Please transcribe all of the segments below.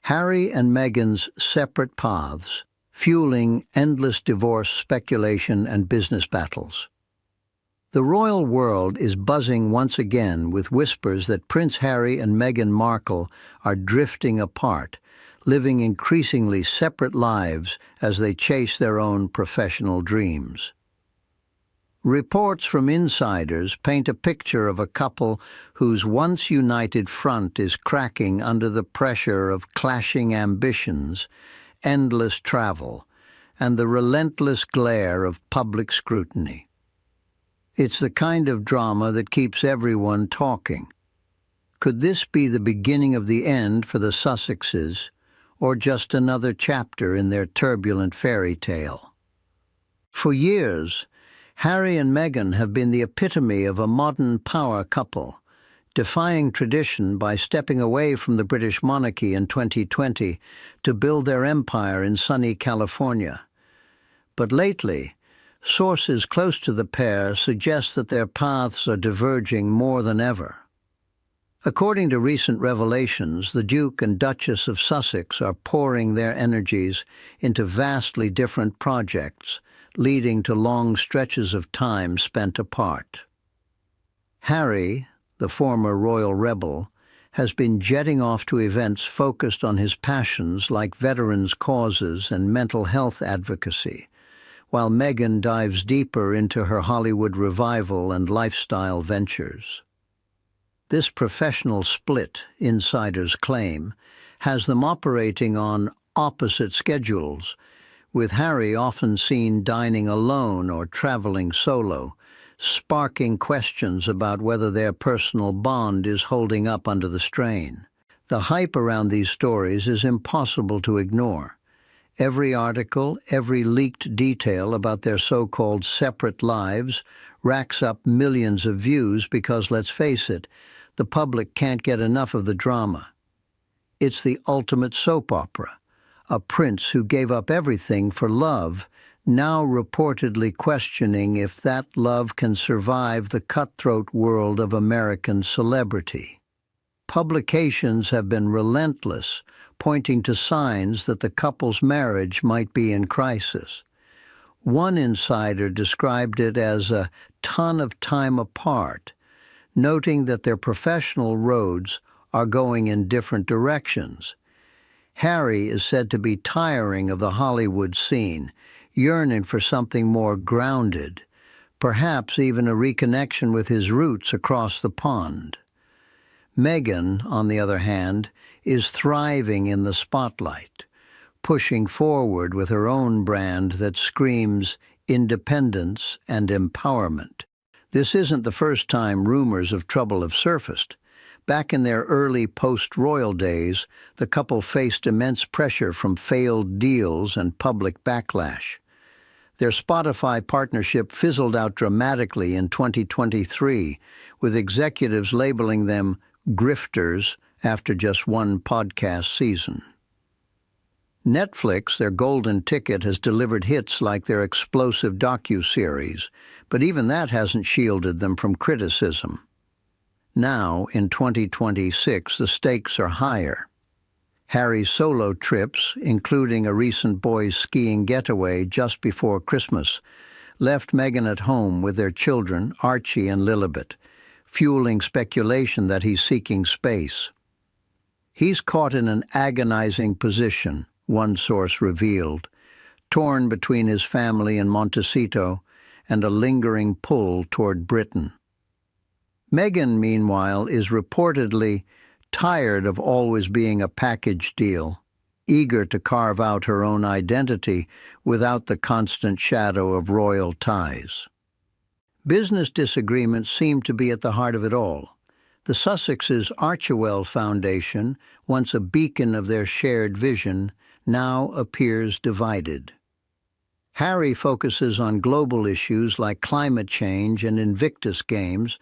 Harry and Meghan's separate paths, fueling endless divorce speculation and business battles. The royal world is buzzing once again with whispers that Prince Harry and Meghan Markle are drifting apart, living increasingly separate lives as they chase their own professional dreams. Reports from insiders paint a picture of a couple whose once united front is cracking under the pressure of clashing ambitions, endless travel, and the relentless glare of public scrutiny. It's the kind of drama that keeps everyone talking. Could this be the beginning of the end for the Sussexes, or just another chapter in their turbulent fairy tale? For years, Harry and Meghan have been the epitome of a modern power couple, defying tradition by stepping away from the British monarchy in 2020 to build their empire in sunny California. But lately, sources close to the pair suggest that their paths are diverging more than ever. According to recent revelations, the Duke and Duchess of Sussex are pouring their energies into vastly different projects, leading to long stretches of time spent apart. Harry, the former royal rebel, has been jetting off to events focused on his passions like veterans' causes and mental health advocacy, while Meghan dives deeper into her Hollywood revival and lifestyle ventures. This professional split, insiders claim, has them operating on opposite schedules, with Harry often seen dining alone or traveling solo, sparking questions about whether their personal bond is holding up under the strain. The hype around these stories is impossible to ignore. Every article, every leaked detail about their so-called separate lives racks up millions of views because, let's face it, the public can't get enough of the drama. It's the ultimate soap opera. A prince who gave up everything for love, now reportedly questioning if that love can survive the cutthroat world of American celebrity. Publications have been relentless, pointing to signs that the couple's marriage might be in crisis. One insider described it as a ton of time apart, noting that their professional roads are going in different directions. Harry is said to be tiring of the Hollywood scene, yearning for something more grounded, perhaps even a reconnection with his roots across the pond. Meghan, on the other hand, is thriving in the spotlight, pushing forward with her own brand that screams independence and empowerment. This isn't the first time rumors of trouble have surfaced. Back in their early post-royal days, the couple faced immense pressure from failed deals and public backlash. Their Spotify partnership fizzled out dramatically in 2023, with executives labeling them grifters after just one podcast season. Netflix, their golden ticket, has delivered hits like their explosive docuseries, but even that hasn't shielded them from criticism. Now, in 2026, the stakes are higher. Harry's solo trips, including a recent boys' skiing getaway just before Christmas, left Meghan at home with their children, Archie and Lilibet, fueling speculation that he's seeking space. He's caught in an agonizing position, one source revealed, torn between his family in Montecito and a lingering pull toward Britain. Meghan, meanwhile, is reportedly tired of always being a package deal, eager to carve out her own identity without the constant shadow of royal ties. Business disagreements seem to be at the heart of it all. The Sussexes' Archewell Foundation, once a beacon of their shared vision, now appears divided. Harry focuses on global issues like climate change and Invictus Games,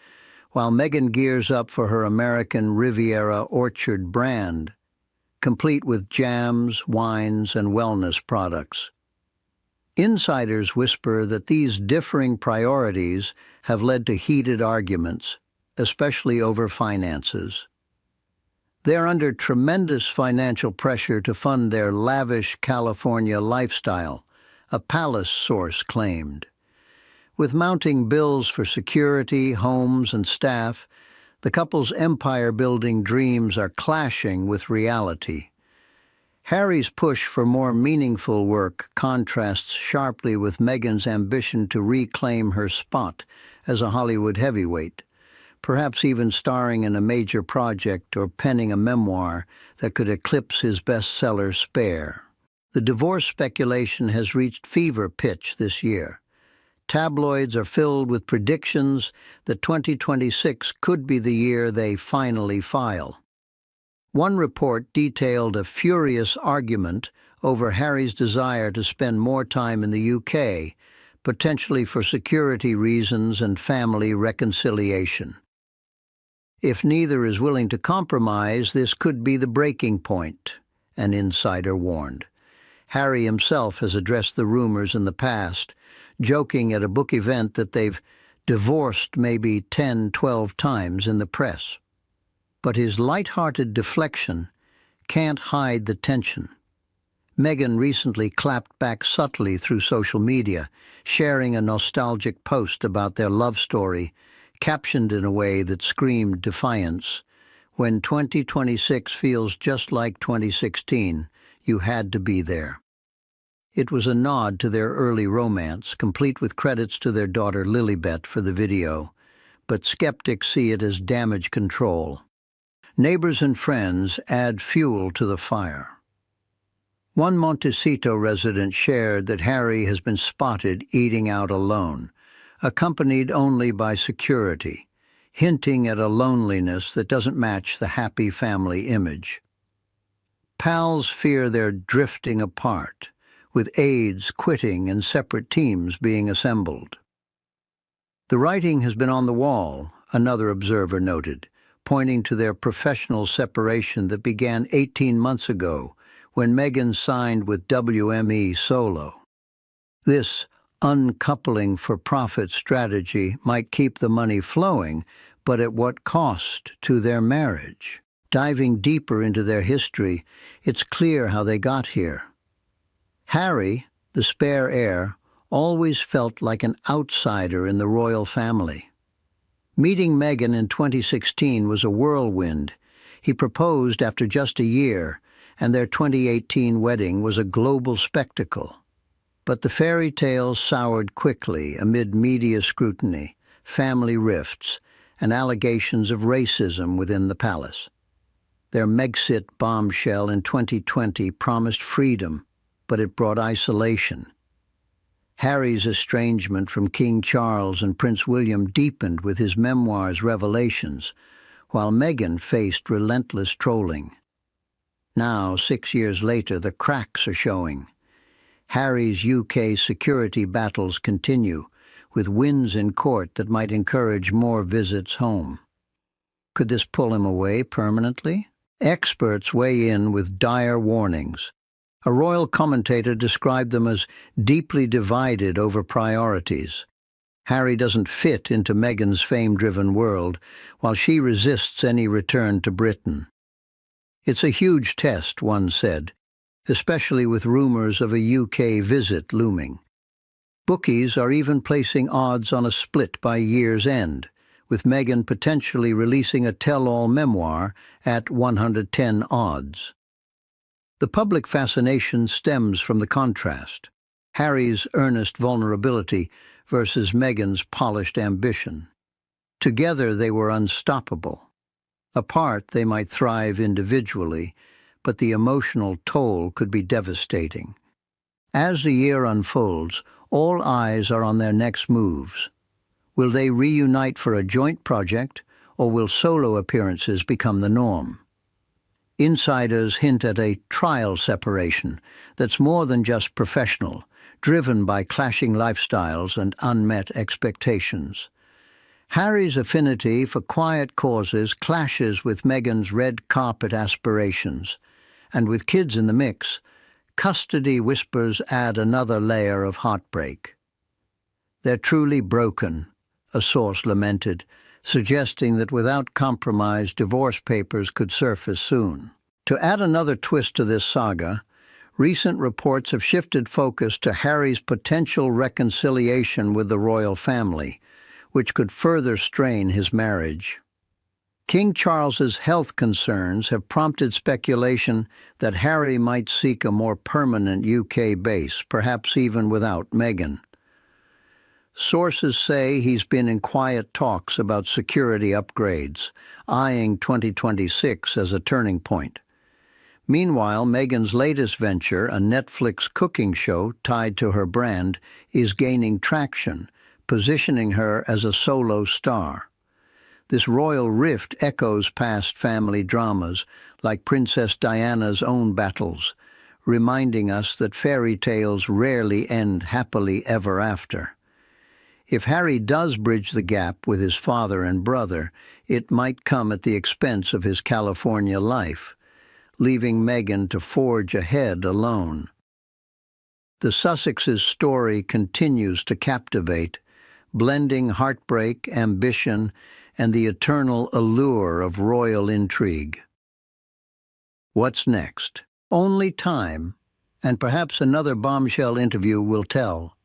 while Meghan gears up for her American Riviera Orchard brand, complete with jams, wines, and wellness products. Insiders whisper that these differing priorities have led to heated arguments, especially over finances. They're under tremendous financial pressure to fund their lavish California lifestyle, a palace source claimed. With mounting bills for security, homes, and staff, the couple's empire-building dreams are clashing with reality. Harry's push for more meaningful work contrasts sharply with Meghan's ambition to reclaim her spot as a Hollywood heavyweight, perhaps even starring in a major project or penning a memoir that could eclipse his bestseller Spare. The divorce speculation has reached fever pitch this year. Tabloids are filled with predictions that 2026 could be the year they finally file. One report detailed a furious argument over Harry's desire to spend more time in the UK, potentially for security reasons and family reconciliation. If neither is willing to compromise, this could be the breaking point, an insider warned. Harry himself has addressed the rumors in the past, joking at a book event that they've divorced maybe 10, 12 times in the press. But his light-hearted deflection can't hide the tension. Meghan recently clapped back subtly through social media, sharing a nostalgic post about their love story, captioned in a way that screamed defiance. When 2026 feels just like 2016, you had to be there. It was a nod to their early romance, complete with credits to their daughter Lilibet for the video, but skeptics see it as damage control. Neighbors and friends add fuel to the fire. One Montecito resident shared that Harry has been spotted eating out alone, accompanied only by security, hinting at a loneliness that doesn't match the happy family image. Pals fear they're drifting apart, with aides quitting and separate teams being assembled. The writing has been on the wall, another observer noted, pointing to their professional separation that began 18 months ago when Meghan signed with WME solo. This uncoupling for profit strategy might keep the money flowing, but at what cost to their marriage? Diving deeper into their history, it's clear how they got here. Harry, the spare heir, always felt like an outsider in the royal family. Meeting Meghan in 2016 was a whirlwind. He proposed after just a year, and their 2018 wedding was a global spectacle. But the fairy tale soured quickly amid media scrutiny, family rifts, and allegations of racism within the palace. Their Megxit bombshell in 2020 promised freedom, but it brought isolation. Harry's estrangement from King Charles and Prince William deepened with his memoir's revelations, while Meghan faced relentless trolling. Now, 6 years later, the cracks are showing. Harry's UK security battles continue, with wins in court that might encourage more visits home. Could this pull him away permanently? Experts weigh in with dire warnings. A royal commentator described them as deeply divided over priorities. Harry doesn't fit into Meghan's fame-driven world, while she resists any return to Britain. It's a huge test, one said, especially with rumors of a UK visit looming. Bookies are even placing odds on a split by year's end, with Meghan potentially releasing a tell-all memoir at 110 odds. The public fascination stems from the contrast. Harry's earnest vulnerability versus Meghan's polished ambition. Together they were unstoppable. Apart they might thrive individually, but the emotional toll could be devastating. As the year unfolds, all eyes are on their next moves. Will they reunite for a joint project, or will solo appearances become the norm? Insiders hint at a trial separation that's more than just professional, driven by clashing lifestyles and unmet expectations. Harry's affinity for quiet causes clashes with Meghan's red carpet aspirations, and with kids in the mix, custody whispers add another layer of heartbreak. They're truly broken, a source lamented, suggesting that without compromise, divorce papers could surface soon. To add another twist to this saga, recent reports have shifted focus to Harry's potential reconciliation with the royal family, which could further strain his marriage. King Charles's health concerns have prompted speculation that Harry might seek a more permanent UK base, perhaps even without Meghan. Sources say he's been in quiet talks about security upgrades, eyeing 2026 as a turning point. Meanwhile, Meghan's latest venture, a Netflix cooking show tied to her brand, is gaining traction, positioning her as a solo star. This royal rift echoes past family dramas, like Princess Diana's own battles, reminding us that fairy tales rarely end happily ever after. If Harry does bridge the gap with his father and brother, it might come at the expense of his California life, leaving Meghan to forge ahead alone. The Sussex's story continues to captivate, blending heartbreak, ambition, and the eternal allure of royal intrigue. What's next? Only time, and perhaps another bombshell interview will tell.